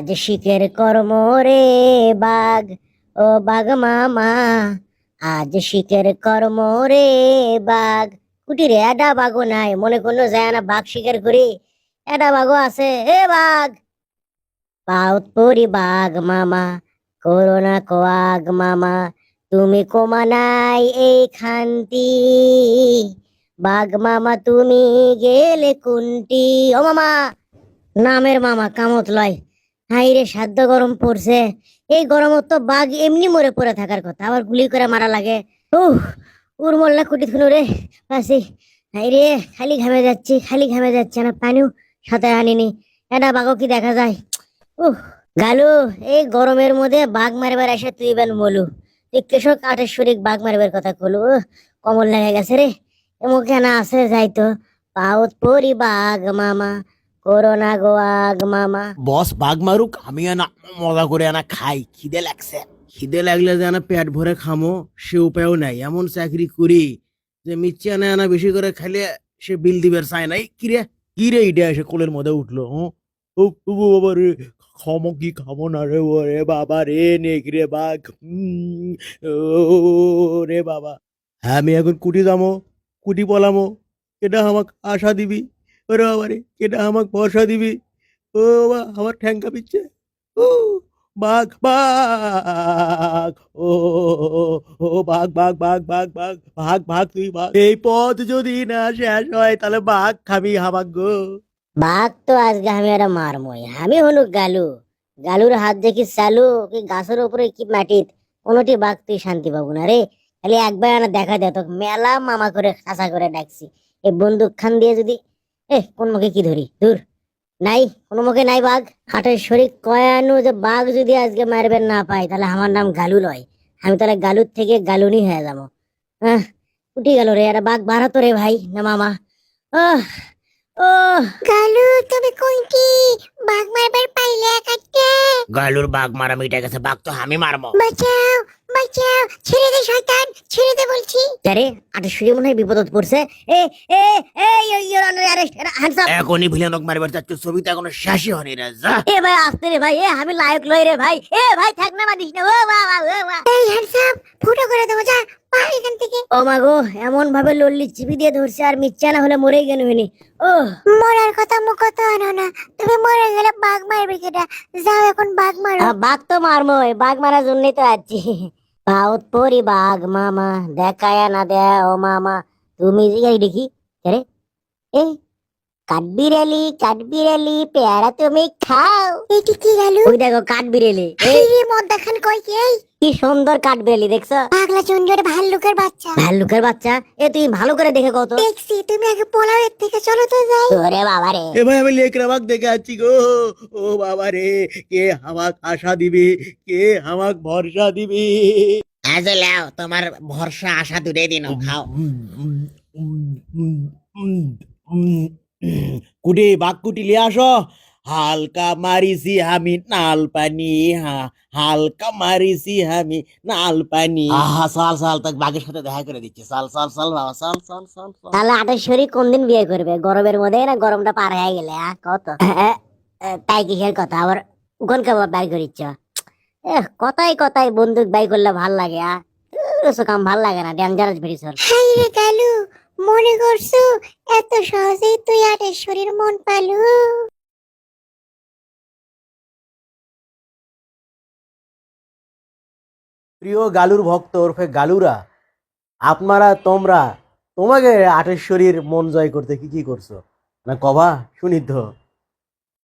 আজ শিখের কর্ম রে বাঘ, ও বাঘ মামা, আজ শিখের কর্ম রে বাঘ। কুটি রে এডা বাঘও নাই, মনে কোনো যায় না বাঘ শিকার করি। এডা বাঘও আছে, এ বাঘ। পাউত পরি বাঘ মামা, করোনা কোয়াগ মামা, তুমি কমা নাই এই খান্তি। বাঘ মামা তুমি গেলে কুন্টি। ও মামা, নামের মামা কামত লয়। হাই রে, সাধ্য গরম পড়ছে। এই গরমত তো বাঘ এমনি মরে পড়ে থাকার কথা, আবার গুলি করে মারা লাগে। উহ, উর মোল্লা কুটি থুলো রে পাশি। হাই রে, খালি ঘামে যাচ্ছি, খালি ঘামে যাচ্ছে না, পানিও সাথে আনিনি। এটা বাঘও কি দেখা যায়? উহ, গালু, এই গরমের মধ্যে বাঘ মারবার এসে তুই বেন বলু, তুই কৃষক আটেশ্বরিক বাঘ মারবার কথা কলু। কমল লেগে গেছে রে। এমুকে না আছে যাইতো। পাউত পরি বাঘ মামা, করোনা গোয়াগ মামা। বস বাঘ মারুক, আমি না মজা করে না খাই, খিদে লাগছে। খিদে লাগলে যে না পেট ভরে খামো সে উপায়ও নাই। এমন চাকরি করি যে মিচ্ছি আনা আনা বেশি করে খাইলে সে বিল দিবার চায় নাই। কিরে কিরে ইডে এসে কোলের মধ্যে উঠলো। ও ও বাবা রে, খামো কি খামো না রে, ও রে বাবা রে, নেক রে বাঘ। ও রে বাবা, হ্যাঁ আমি এখন কুটি যামো, কুটি পলামো, কেটা আমাক আশা দিবি? ওরে বাবা রে, কেটা আমাক ভরসা দিবি? ও বাবা, আমার ঠ্যাং কাঁপিচ্ছে। ও বাঘ বাঘ, ও ও বাঘ বাঘ বাঘ বাঘ বাঘ বাঘ বাঘ, তুই বাঘ। এই পথ যদি না শেষ হয় তাহলে বাঘ খাবি হামাক গো। বাঘ তো আজকে আমি একটা মারমই, আমি হলু গালু। গালুর হাত দেখি চালু কি গাছের উপরে কি মাটিত, কোনটি বাঘ তুই শান্তি পাবো না রে। খালি একবার না দেখা দে, তোকে মেলা মামা করে খাসা করে ডাকছি। এই বন্দুক খান দিয়ে যদি কোন মুখে কি ধরি, দূর নাই, কোনো মুখে নাই বাঘ। হাটের শরীর কয়ানু যে বাঘ যদি আজকে মারবেন না পাই, তাহলে আমার নাম গালু নয়, আমি তাহলে গালুর থেকে গালুনি হয়ে যাবো। আহ, উঠি গেল রে, একটা বাঘ বাড়াতো রে ভাই না মামা। আহ, ও গালু, তুমি কইটি বাঘ মারবার পাইলে কাটতে? গালুর বাঘ মারা মিটে গেছে, বাঘ তো আমি মারমো। বাঁচাও, বাঁচাও, ছেড়ে দে শয়তান, ছেড়ে দে বলছি। আরে আটেশ্বরী মনে হয় বিপদত পড়ছে। এ এ your honour arrest, hands up. এখনই ভিলেনক মারিবার চাচ্ছ, ছবিটা এখনো শেষই হয়নি রে, যা। এ ভাই আসতে রে ভাই, আমি লায়ক লই রে ভাই। এ ভাই থাক না, মারিস না। ও বাবা, ও বাবা, এই হ্যান্ডস আপ, ফুটো করে দেবো, যা পার এখান থেকে। ও মা গো, এমন ভাবে লল্লি চিপি দিয়ে ধরছে, আর মিচ্ছা না হলে মরেই গেল হইনি। ও মরার কথা মুখ তো আনো না, তুমি মরে গেলে বাঘ মারবে কেটা? যাও এখন বাঘ মারো। বাঘ তো মারমই, বাঘ মারার জন্যই তো আছি। পাউত পরি বাঘ মামা, দেখায় না দে ও মামা, তুমি এই দেখি। আরে এই কাঠবিড়ালি পেয়ারা তুমি খাও। এটি কি গেল? ওই দেখো কাঠবিড়ালি। এই মদ দেখান কই কি? এই কি সুন্দর কাঠবিড়ালি দেখছো? পাগলা চন্দ্রের ভাল্লুকের বাচ্চা। ভাল্লুকের বাচ্চা? এ তুই ভালো করে দেখে কত। দেখছি, তুমি আগে পোলাও এর থেকে চলো তো যাই। ওরে বাবা রে, এ ভাই আমি লেকরা বাঘ দেখে আছি গো। ও বাবা রে, কে আমাক আশা দিবি, কে আমাক ভরসা দিবি? আজ লাও তোমার ভরসা আশা দূরে দিন, খাও। কুটি বাঘ কুটি লিয়ে আসো। হালকা মারিছি আমি নাল পানি, হালকা মারিছি আমি নাল পানি। আহা সাল সাল, তাক বাঘের সাথে দেখা করে দিচ্ছে। সাল সাল সাল বাবা, সাল সাল সাল সাল। তাহলে আটেশ্বরী কোন দিন বিয়ে করবে? গরমের মধ্যে না গরমটা পার হয়ে গেলে কত? তাই কিসের কথা আবার কোন কেবল বাই করিচ্ছ? কথাই কথাই বন্দুক বাই করলে ভাল লাগে। কাম ভাল লাগে না, ডেঞ্জারাস ভেরি সর। হাই রে কালু, মনে করছো এত সহজেই তুই আটেশ্বরীর মন পালু? প্রিয় গালুর ভক্ত ওরফে গালুরা, আপনারা তোমরা তোমাকে আটেশ্বরীর মন জয় করতে কি কি করছো না কবা শুনি তো।